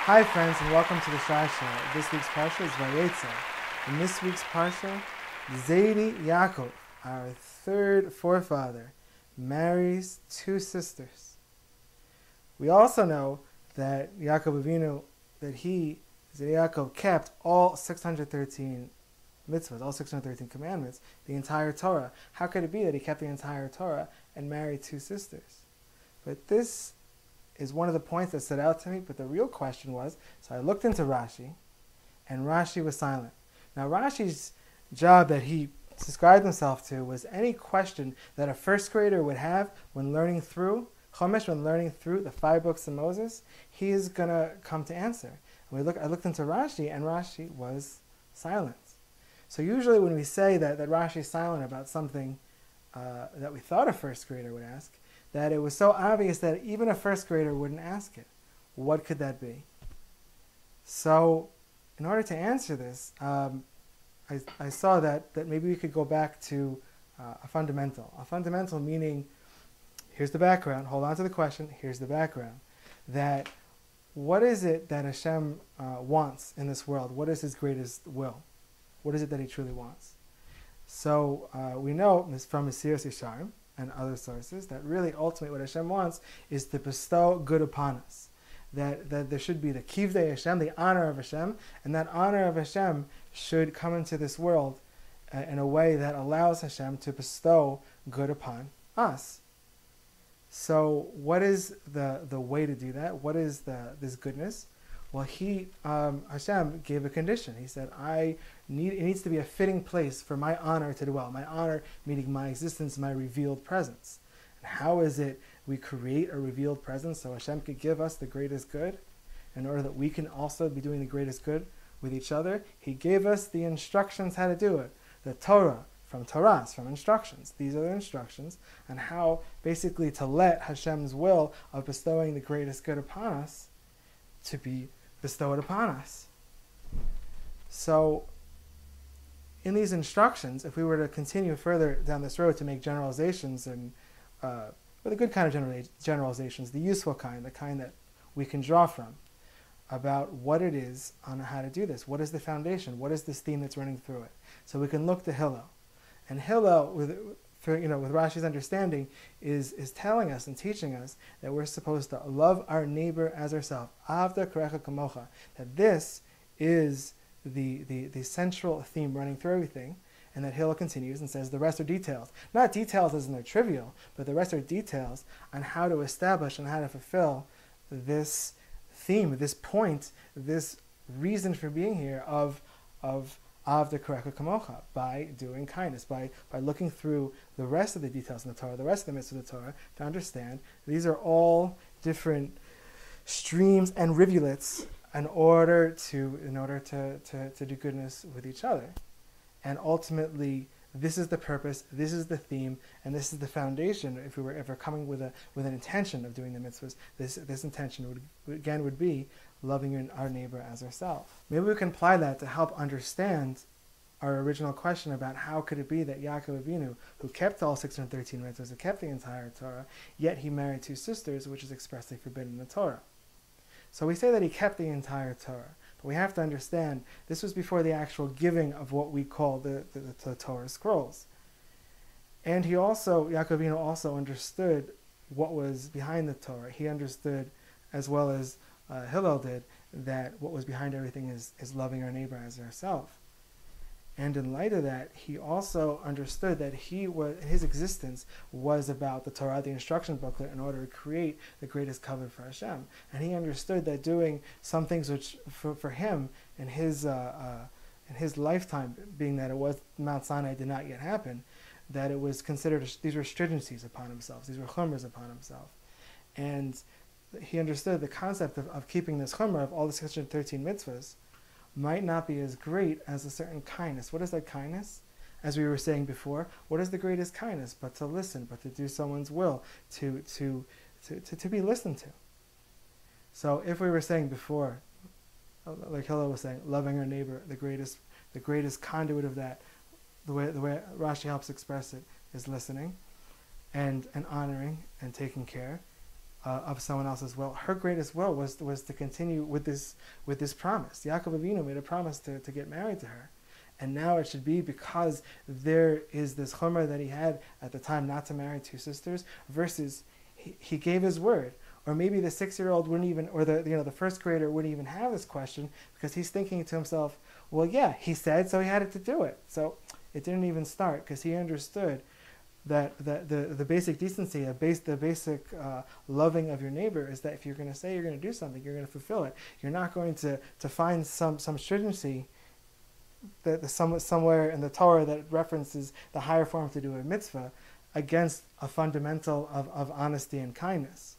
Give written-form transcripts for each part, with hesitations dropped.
Hi friends, and welcome to the Shai Show. This week's Parsha is Vayeitzei. In this week's Parsha, Yaakov, our third forefather, marries two sisters. We also know that Yaakov Avinu, Yaakov kept all 613 mitzvahs, all 613 commandments, the entire Torah. How could it be that he kept the entire Torah and married two sisters? But this is one of the points that stood out to me, but the real question was, so I looked into Rashi, and Rashi was silent. Now Rashi's job that he described himself to was any question that a first grader would have when learning through Chumash, when learning through the 5 books of Moses, he is going to come to answer. I looked into Rashi, and Rashi was silent. So usually when we say that Rashi is silent about something that we thought a first grader would ask, that it was so obvious that even a first grader wouldn't ask it. What could that be? So in order to answer this, I saw that maybe we could go back to a fundamental. A fundamental meaning, here's the background, hold on to the question, here's the background. That what is it that Hashem wants in this world? What is his greatest will? What is it that he truly wants? So we know from Mesiras Yesharim and other sources that really ultimately what Hashem wants is to bestow good upon us. That there should be the kivdei Hashem, the honor of Hashem, and that honor of Hashem should come into this world in a way that allows Hashem to bestow good upon us. So what is the way to do that? What is this goodness? Well, Hashem gave a condition. He said, it needs to be a fitting place for my honor to dwell. My honor meaning my existence, my revealed presence. And how is it we create a revealed presence so Hashem could give us the greatest good in order that we can also be doing the greatest good with each other? He gave us the instructions how to do it. The Torah, from instructions. These are the instructions on how basically to let Hashem's will of bestowing the greatest good upon us to be bestowed upon us. So in these instructions, if we were to continue further down this road to make generalizations, and but the good kind of generalizations, the useful kind, the kind that we can draw from, about what it is on how to do this. What is the foundation? What is this theme that's running through it? So we can look to Hillel. And Hillel, with Rashi's understanding, is telling us and teaching us that we're supposed to love our neighbor as ourselves. Lahevcha kamocha. That this is the central theme running through everything. And that Hillel continues and says the rest are details. Not details as in they're trivial, but the rest are details on how to establish and how to fulfill this theme, this point, this reason for being here of Lahevcha kamocha, by doing kindness, by looking through the rest of the details in the Torah, the rest of the mitzvahs of the Torah, to understand these are all different streams and rivulets in order to do goodness with each other. And ultimately, this is the purpose, this is the theme, and this is the foundation. If we were ever coming with an intention of doing the mitzvahs, this intention would be loving our neighbor as ourselves. Maybe we can apply that to help understand our original question about how could it be that Yaakov Avinu, who kept all 613 mitzvahs, who kept the entire Torah, yet he married two sisters, which is expressly forbidden in the Torah. So we say that he kept the entire Torah. But we have to understand, this was before the actual giving of what we call the Torah scrolls. And Yaakov Avinu also understood what was behind the Torah. He understood, as well as Hillel did, that what was behind everything is loving our neighbor as ourselves. And in light of that, he also understood that his existence was about the Torah, the instruction booklet, in order to create the greatest covenant for Hashem. And he understood that doing some things which, for him, in his lifetime, being that it was Mount Sinai did not yet happen, that it was considered, these were stringencies upon himself, these were chumras upon himself. And he understood the concept of keeping this chumrah of all the 613 mitzvahs might not be as great as a certain kindness. What is that kindness? As we were saying before, what is the greatest kindness? But to listen, but to do someone's will, to be listened to. So if we were saying before, like Hillel was saying, loving our neighbor, the greatest conduit of that, the way Rashi helps express it, is listening and honoring and taking care. of someone else's will. Her greatest will was to continue with this promise. Yaakov Avinu made a promise to get married to her. And now it should be because there is this chomer that he had at the time not to marry two sisters, versus he gave his word. Or maybe the 6-year-old wouldn't even, or the first grader wouldn't even have this question, because he's thinking to himself, well, yeah, he said, so he had to do it. So it didn't even start, because he understood that the basic decency, the basic loving of your neighbor is that if you're going to say you're going to do something, you're going to fulfill it. You're not going to find some stringency somewhere in the Torah that references the higher form to do a mitzvah against a fundamental of honesty and kindness,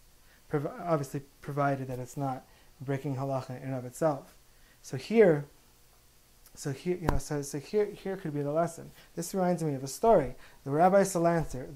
obviously provided that it's not breaking halacha in and of itself. So here could be the lesson. This reminds me of a story. The Rabbi Salanter,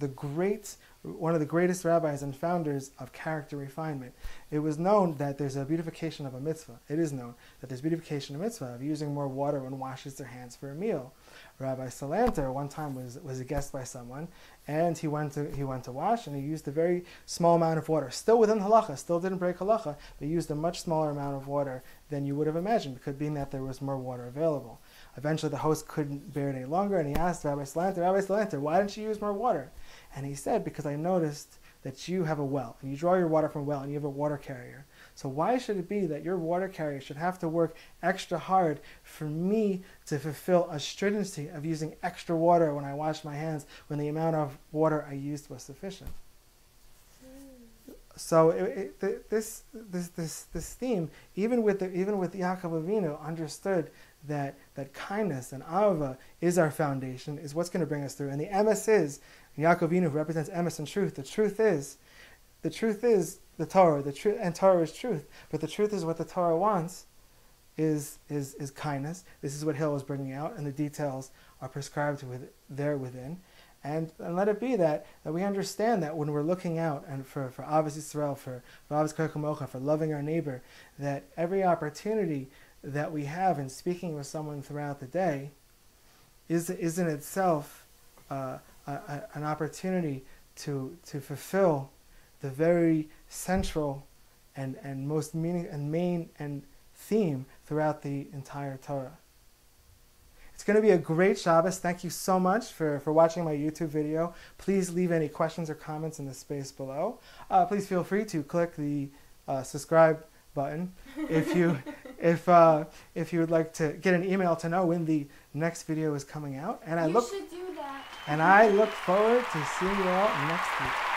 one of the greatest rabbis and founders of character refinement. It was known that there's a beautification of a mitzvah. It is known that there's beautification of a mitzvah of using more water when washes their hands for a meal. Rabbi Salanter one time was a guest by someone, and he went to wash, and he used a very small amount of water, still within halacha, still didn't break halacha, but used a much smaller amount of water than you would have imagined, because being that there was more water available. Eventually the host couldn't bear it any longer, and he asked Rabbi Salanter, why didn't you use more water? And he said, because I noticed that you have a well, and you draw your water from a well, and you have a water carrier. So why should it be that your water carrier should have to work extra hard for me to fulfill a stringency of using extra water when I wash my hands, when the amount of water I used was sufficient? So this theme, even with Yaakov Avinu, understood that kindness and ahava is our foundation, is what's going to bring us through. And the emes is, Yaakov Avinu represents emes and truth. The truth is the Torah. And Torah is truth. But the truth is what the Torah wants is kindness. This is what Hill is bringing out, and the details are prescribed within. And let it be that we understand that when we're looking out and for Avos Yisrael, for Avos Kamocha, for loving our neighbor, that every opportunity that we have in speaking with someone throughout the day is in itself an opportunity to fulfill the very central and most meaning and main and theme throughout the entire Torah. It's going to be a great Shabbos. Thank you so much for watching my YouTube video. Please leave any questions or comments in the space below. Please feel free to click the subscribe button if you would like to get an email to know when the next video is coming out. And I look forward to seeing you all next week.